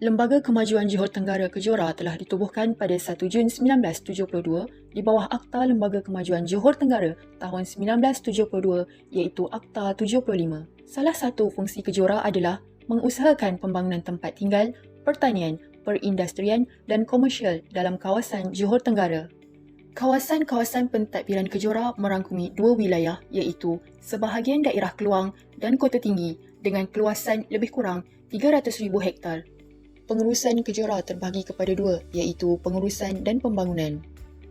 Lembaga Kemajuan Johor Tenggara Kejora telah ditubuhkan pada 1 Jun 1972 di bawah Akta Lembaga Kemajuan Johor Tenggara tahun 1972 iaitu Akta 75. Salah satu fungsi Kejora adalah mengusahakan pembangunan tempat tinggal, pertanian, perindustrian dan komersial dalam kawasan Johor Tenggara. Kawasan-kawasan pentadbiran Kejora merangkumi dua wilayah iaitu sebahagian daerah Keluang dan Kota Tinggi dengan keluasan lebih kurang 300,000 hektar. Pengurusan Kejora terbahagi kepada dua iaitu pengurusan dan pembangunan.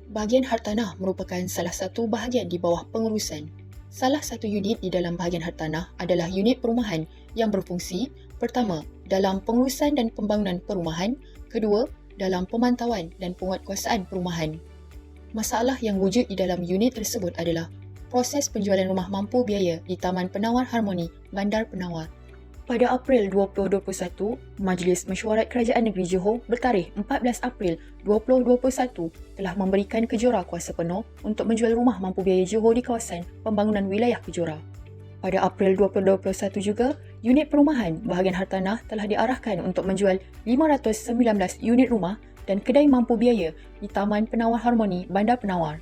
Bahagian hartanah merupakan salah satu bahagian di bawah pengurusan. Salah satu unit di dalam bahagian hartanah adalah unit perumahan yang berfungsi pertama, dalam pengurusan dan pembangunan perumahan, kedua, dalam pemantauan dan penguatkuasaan perumahan. Masalah yang wujud di dalam unit tersebut adalah proses penjualan rumah mampu biaya di Taman Penawar Harmoni, Bandar Penawar. Pada April 2021, Majlis Mesyuarat Kerajaan Negeri Johor bertarikh 14 April 2021 telah memberikan Kejora kuasa penuh untuk menjual rumah mampu biaya Johor di kawasan pembangunan wilayah Kejora. Pada April 2021 juga, unit perumahan bahagian hartanah telah diarahkan untuk menjual 519 unit rumah dan kedai mampu biaya di Taman Penawar Harmoni, Bandar Penawar.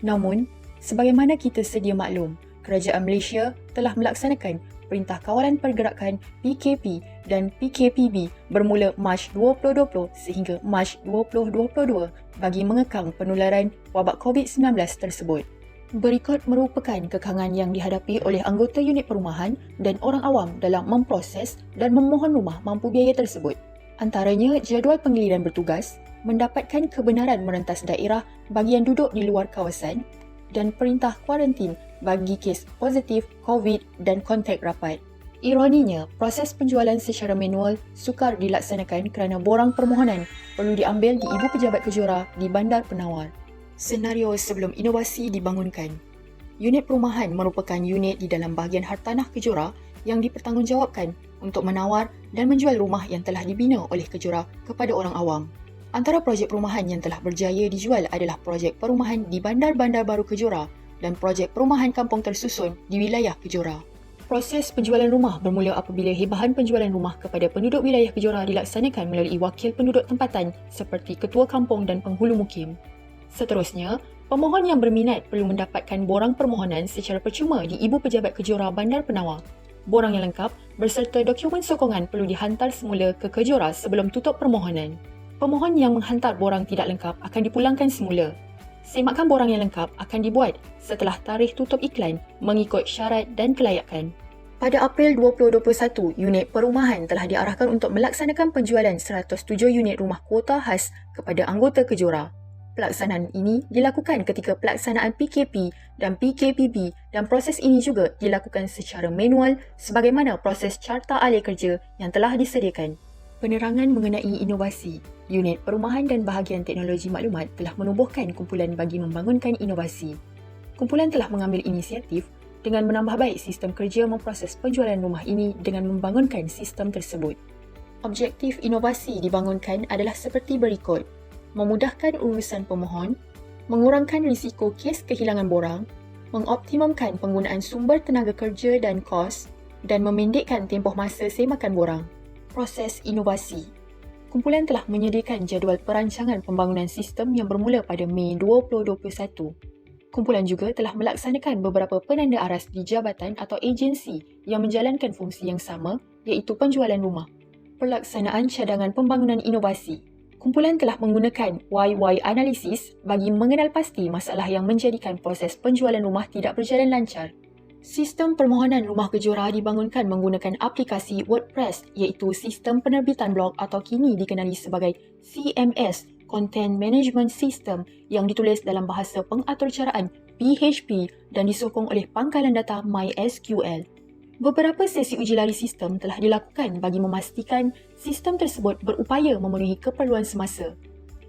Namun, sebagaimana kita sedia maklum, Kerajaan Malaysia telah melaksanakan Perintah Kawalan Pergerakan PKP dan PKPB bermula Mac 2020 sehingga Mac 2022 bagi mengekang penularan wabak COVID-19 tersebut. Berikut merupakan kekangan yang dihadapi oleh anggota unit perumahan dan orang awam dalam memproses dan memohon rumah mampu biaya tersebut. Antaranya jadual penggiliran bertugas, mendapatkan kebenaran merentas daerah bagi yang duduk di luar kawasan dan perintah kuarantin bagi kes positif COVID dan kontak rapat. Ironinya, proses penjualan secara manual sukar dilaksanakan kerana borang permohonan perlu diambil di Ibu Pejabat Kejora di Bandar Penawar. Senario sebelum inovasi dibangunkan. Unit perumahan merupakan unit di dalam bahagian hartanah Kejora yang dipertanggungjawabkan untuk menawar dan menjual rumah yang telah dibina oleh Kejora kepada orang awam. Antara projek perumahan yang telah berjaya dijual adalah projek perumahan di Bandar-Bandar Baru Kejora dan projek perumahan kampung tersusun di wilayah Kejora. Proses penjualan rumah bermula apabila hibahan penjualan rumah kepada penduduk wilayah Kejora dilaksanakan melalui wakil penduduk tempatan seperti ketua kampung dan penghulu mukim. Seterusnya, pemohon yang berminat perlu mendapatkan borang permohonan secara percuma di Ibu Pejabat Kejora Bandar Penawar. Borang yang lengkap berserta dokumen sokongan perlu dihantar semula ke Kejora sebelum tutup permohonan. Pemohon yang menghantar borang tidak lengkap akan dipulangkan semula. Semakan borang yang lengkap akan dibuat setelah tarikh tutup iklan mengikut syarat dan kelayakan. Pada April 2021, unit perumahan telah diarahkan untuk melaksanakan penjualan 107 unit rumah kuota khas kepada anggota Kejora. Pelaksanaan ini dilakukan ketika pelaksanaan PKP dan PKPB dan proses ini juga dilakukan secara manual sebagaimana proses carta ahli kerja yang telah disediakan. Penerangan mengenai inovasi. Unit Perumahan dan Bahagian Teknologi Maklumat telah menubuhkan kumpulan bagi membangunkan inovasi. Kumpulan telah mengambil inisiatif dengan menambah baik sistem kerja memproses penjualan rumah ini dengan membangunkan sistem tersebut. Objektif inovasi dibangunkan adalah seperti berikut: memudahkan urusan pemohon, mengurangkan risiko kes kehilangan borang, mengoptimumkan penggunaan sumber tenaga kerja dan kos, dan memendekkan tempoh masa semakan borang. Proses inovasi. Kumpulan telah menyediakan jadual perancangan pembangunan sistem yang bermula pada Mei 2021. Kumpulan juga telah melaksanakan beberapa penanda aras di jabatan atau agensi yang menjalankan fungsi yang sama iaitu penjualan rumah. Pelaksanaan cadangan pembangunan inovasi. Kumpulan telah menggunakan YY Analysis bagi mengenal pasti masalah yang menjadikan proses penjualan rumah tidak berjalan lancar. Sistem permohonan rumah Kejora dibangunkan menggunakan aplikasi WordPress iaitu sistem penerbitan blog atau kini dikenali sebagai CMS, Content Management System yang ditulis dalam bahasa pengaturcaraan PHP dan disokong oleh pangkalan data MySQL. Beberapa sesi uji lari sistem telah dilakukan bagi memastikan sistem tersebut berupaya memenuhi keperluan semasa.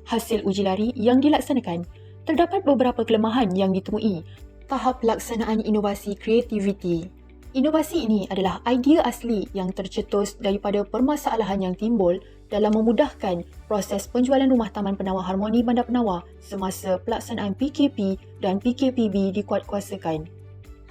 Hasil uji lari yang dilaksanakan, terdapat beberapa kelemahan yang ditemui. Tahap pelaksanaan inovasi kreativiti. Inovasi ini adalah idea asli yang tercetus daripada permasalahan yang timbul dalam memudahkan proses penjualan rumah Taman Penawar Harmoni Bandar Penawar semasa pelaksanaan PKP dan PKPB dikuatkuasakan.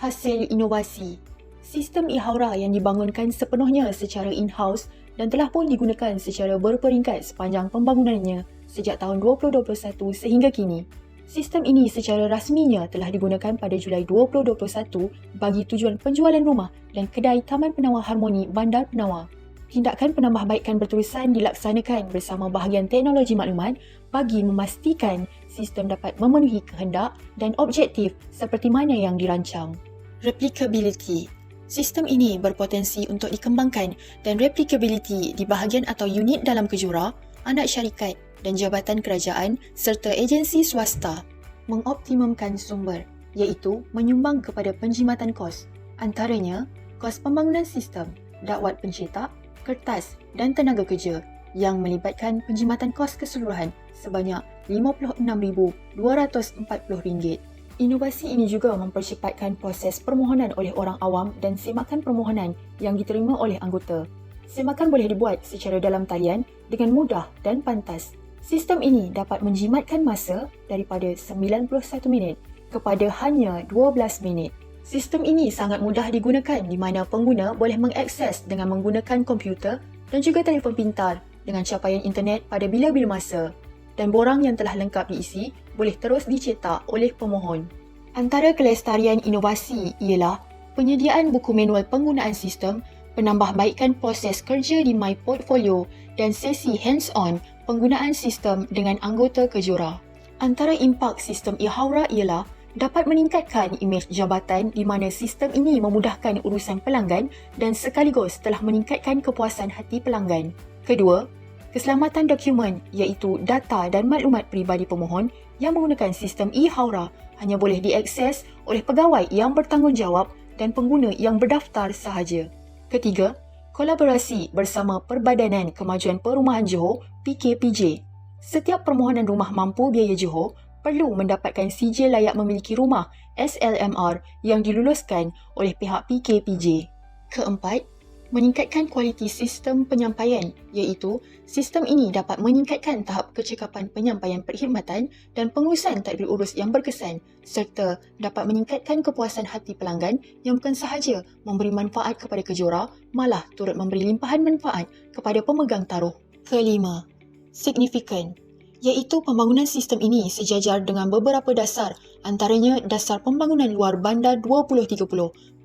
Hasil inovasi. Sistem e-Haura yang dibangunkan sepenuhnya secara in-house dan telah pun digunakan secara berperingkat sepanjang pembangunannya sejak tahun 2021 sehingga kini. Sistem ini secara rasminya telah digunakan pada Julai 2021 bagi tujuan penjualan rumah dan kedai Taman Penawar Harmoni Bandar Penawar. Tindakan penambahbaikan berterusan dilaksanakan bersama bahagian teknologi maklumat bagi memastikan sistem dapat memenuhi kehendak dan objektif seperti mana yang dirancang. Replicability. Sistem ini berpotensi untuk dikembangkan dan replicability di bahagian atau unit dalam kejora, anak syarikat dan jabatan kerajaan serta agensi swasta. Mengoptimumkan sumber iaitu menyumbang kepada penjimatan kos, antaranya kos pembangunan sistem, dakwat pencetak, kertas dan tenaga kerja yang melibatkan penjimatan kos keseluruhan sebanyak RM56,240. Inovasi ini juga mempercepatkan proses permohonan oleh orang awam dan semakan permohonan yang diterima oleh anggota. Semakan boleh dibuat secara dalam talian dengan mudah dan pantas. Sistem ini dapat menjimatkan masa daripada 91 minit kepada hanya 12 minit. Sistem ini sangat mudah digunakan di mana pengguna boleh mengakses dengan menggunakan komputer dan juga telefon pintar dengan capaian internet pada bila-bila masa, dan borang yang telah lengkap diisi boleh terus dicetak oleh pemohon. Antara kelestarian inovasi ialah penyediaan buku manual penggunaan sistem, penambahbaikan proses kerja di My Portfolio dan sesi hands-on penggunaan sistem dengan anggota kejora. Antara impak sistem e-Haura ialah dapat meningkatkan imej jabatan di mana sistem ini memudahkan urusan pelanggan dan sekaligus telah meningkatkan kepuasan hati pelanggan. Kedua, keselamatan dokumen iaitu data dan maklumat peribadi pemohon yang menggunakan sistem e-Haura hanya boleh diakses oleh pegawai yang bertanggungjawab dan pengguna yang berdaftar sahaja. Ketiga, kolaborasi bersama Perbadanan Kemajuan Perumahan Johor (PKPJ). Setiap permohonan rumah mampu biaya Johor perlu mendapatkan sijil layak memiliki rumah SLMR yang diluluskan oleh pihak PKPJ. Keempat, meningkatkan kualiti sistem penyampaian iaitu sistem ini dapat meningkatkan tahap kecekapan penyampaian perkhidmatan dan pengurusan tadbir urus yang berkesan serta dapat meningkatkan kepuasan hati pelanggan yang bukan sahaja memberi manfaat kepada kejora malah turut memberi limpahan manfaat kepada pemegang taruh. Kelima, signifikan iaitu pembangunan sistem ini sejajar dengan beberapa dasar, antaranya Dasar Pembangunan Luar Bandar 2030,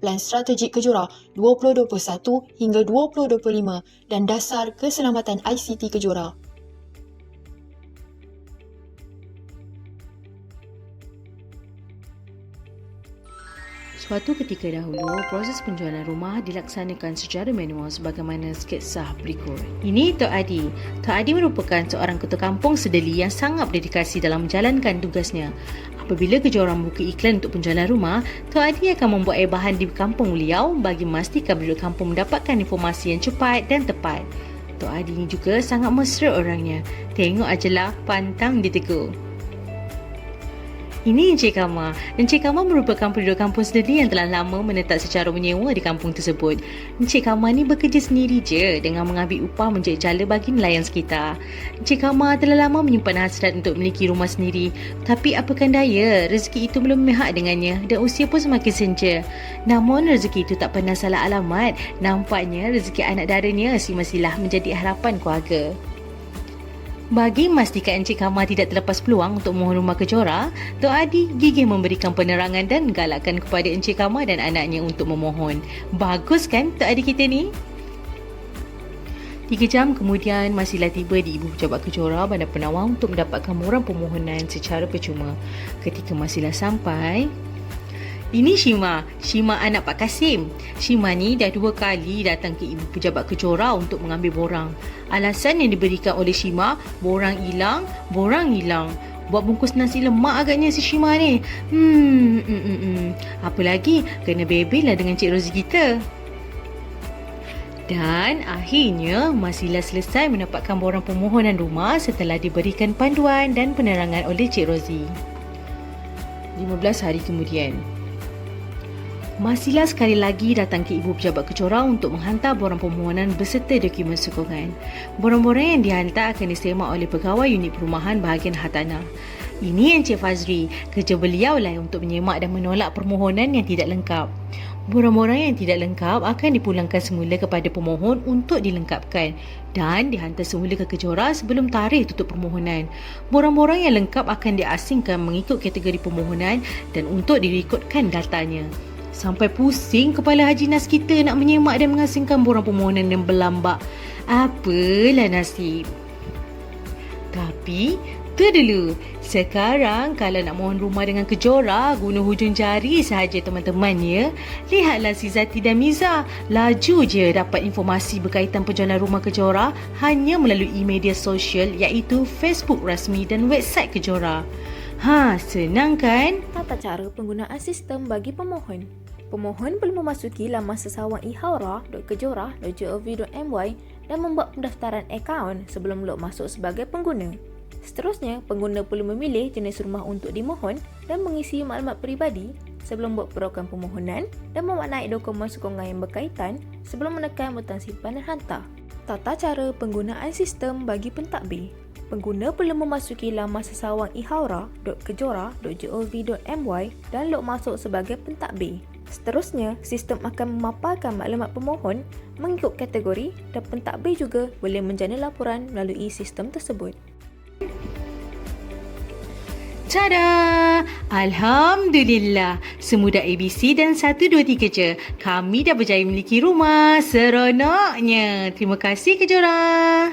Plan Strategik Kejora 2021 hingga 2025 dan Dasar Keselamatan ICT Kejora. Suatu ketika dahulu, proses penjualan rumah dilaksanakan secara manual sebagaimana sketsah berikut. Ini Tok Adi. Tok Adi merupakan seorang ketua kampung Sedeli yang sangat berdedikasi dalam menjalankan tugasnya. Apabila kejora membuka iklan untuk penjualan rumah, Tok Adi akan membuat air bahan di kampung beliau bagi memastikan penduduk kampung mendapatkan informasi yang cepat dan tepat. Tok Adi ini juga sangat mesra orangnya. Tengok ajalah, pantang ditegur. Ini Encik Kama. Encik Kama merupakan penduduk kampung Sedeli yang telah lama menetap secara menyewa di kampung tersebut. Encik Kama ni bekerja sendiri je dengan mengambil upah menjadi jala bagi nelayan sekitar. Encik Kama telah lama menyimpan hasrat untuk memiliki rumah sendiri. Tapi apakan daya, rezeki itu belum memihak dengannya dan usia pun semakin senja. Namun rezeki itu tak pernah salah alamat. Nampaknya rezeki anak daranya silah menjadi harapan keluarga. Bagi memastikan Encik Kama tidak terlepas peluang untuk mohon rumah kejora, Tok Adi gigih memberikan penerangan dan galakkan kepada Encik Kama dan anaknya untuk memohon. Bagus kan Tok Adi kita ni? 3 jam kemudian masihlah tiba di Ibu Pejabat Kejora Bandar Penawar untuk mendapatkan moran permohonan secara percuma. Ketika masihlah sampai, ini Shima anak Pak Kasim. Shima ni dah 2 kali datang ke Ibu Pejabat Kejora untuk mengambil borang. Alasan yang diberikan oleh Shima, borang hilang. Buat bungkus nasi lemak agaknya si Shima ni. Apa lagi, kena bebel lah dengan Cik Rozi kita. Dan akhirnya masihlah selesai mendapatkan borang permohonan rumah setelah diberikan panduan dan penerangan oleh Cik Rozi. 15 hari kemudian, masihlah sekali lagi datang ke Ibu Pejabat Kejora untuk menghantar borang permohonan beserta dokumen sokongan. Borang-borang yang dihantar akan disemak oleh pegawai unit perumahan bahagian hartanah. Ini Encik Fazri. Kerja beliau lah untuk menyemak dan menolak permohonan yang tidak lengkap. Borang-borang yang tidak lengkap akan dipulangkan semula kepada pemohon untuk dilengkapkan dan dihantar semula ke kejora sebelum tarikh tutup permohonan. Borang-borang yang lengkap akan diasingkan mengikut kategori permohonan dan untuk direkodkan datanya. Sampai pusing kepala Haji Nas kita nak menyemak dan mengasingkan borang permohonan yang berlambak. Apalah nasib. Tapi tu dulu. Sekarang kalau nak mohon rumah dengan kejora, guna hujung jari sahaja teman-teman ya. Lihatlah si Zati dan Miza. Laju je dapat informasi berkaitan penjualan rumah kejora hanya melalui media sosial iaitu Facebook rasmi dan website kejora. Senang kan? Tata cara penggunaan sistem bagi pemohon. Pemohon perlu memasuki laman sesawang ihawra.kejora.gov.my dan membuat pendaftaran akaun sebelum log masuk sebagai pengguna. Seterusnya, pengguna perlu memilih jenis rumah untuk dimohon dan mengisi maklumat peribadi sebelum buat program permohonan dan memaknai dokumen sokongan yang berkaitan sebelum menekan butang simpan dan hantar. Tata cara penggunaan sistem bagi pentadbir. Pengguna perlu memasuki laman sesawang ihawra.kejora.gov.my dan log masuk sebagai pentadbir. Seterusnya, sistem akan memaparkan maklumat pemohon mengikut kategori dan pentadbir juga boleh menjana laporan melalui sistem tersebut. Tada! Alhamdulillah. Semudah ABC dan 1, 2, 3 je. Kami dah berjaya memiliki rumah. Seronoknya. Terima kasih Kejora.